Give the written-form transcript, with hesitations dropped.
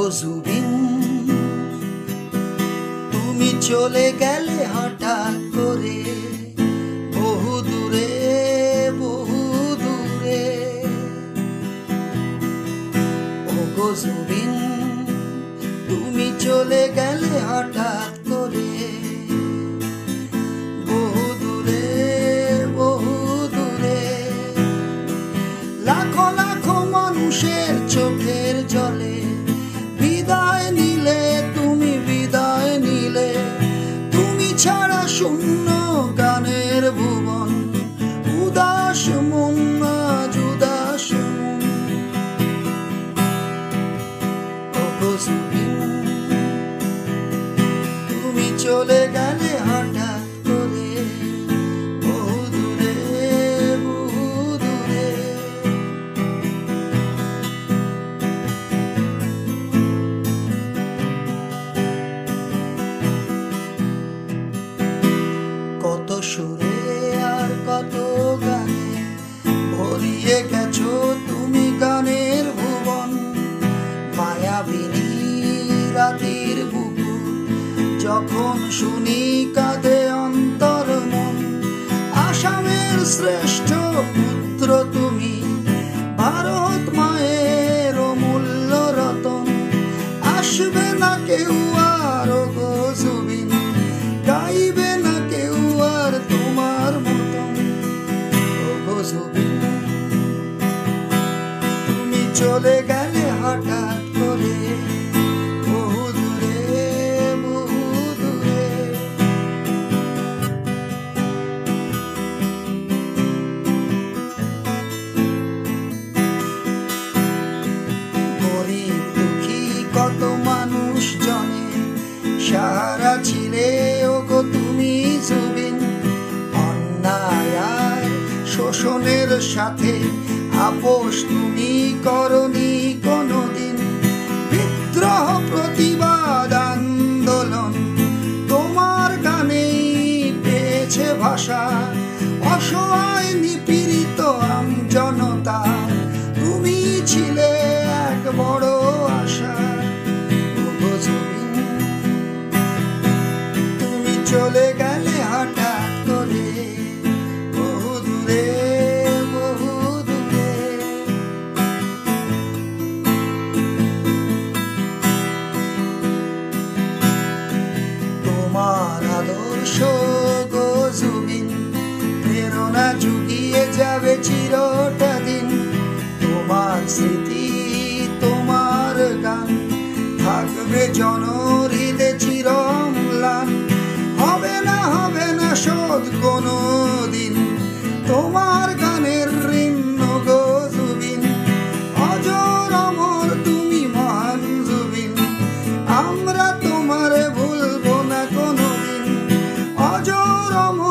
ওগো জুবিন, তুমি চলে গেলে হঠাৎ করে বহু দূরে বহু দূরে। ওগো জুবিন, তুমি চলে গেলে হঠাৎ করে বহু দূরে বহু দূরে। লাখো লাখো মানুষের চোখের জলে বিদায় নিলে, তুমি বিদায় নিলে। তুমি ছাড়া শূন্য গানের ভুবন, উদাস মন আজ উদাস মন। ওগো জুবিন, তুমি চলে গেলে হঠাৎ করে বহু দূরে বহু দূরে। কত সুরে আর কত গানে ভরিয়ে গেছো তুমি গানের ভুবন। মায়াবিনী রাতের বুকু যখন শুনি কাঁদে অন্তর মন। আসামের শ্রেষ্ঠ পুত্র তুমি, ভারত মায়ের অমূল্য রতন। আসবে না কেউ আর ওগো জুবিন, গাইবে না কেউ আর তোমার মতন। ওগো জুবিন, তুমি চলে গেলে হঠাৎ করে বহু দূরে বহু দূরে। গরিব দুঃখী কত মানুষ জনে সাহারা ছিলে ওগো তুমি জুবিন। অন্যায় আর শোষণের সাথে আপোষ তুমি করনি কোনোদিন। বিদ্রোহ প্রতিবাদ আন্দোলন তোমার গানেই পেয়েছে ভাষা। অসহায় নিপীড়িত আমজনতা তুমি ছিলে এক বড় আশা। ওগো জুবিন, তুমি চলে গেলে হঠাৎ করে বহু দূরে বহু দূরে। তোমার আদর্শ গো জুবিন, প্রেরণা জুগিয়ে যাবে চিরটা দিন। তোমার স্মৃতি তোমার গান থাকবে জনহৃদে চিরম্লান। হবে না শোধ কোনো দিন তোমার গানের ঋণ গো জুবিন। অজর অমর তুমি মহান জুবিন, আমরা তোমারে ভুলবো না কোনোদিন। অজর অমর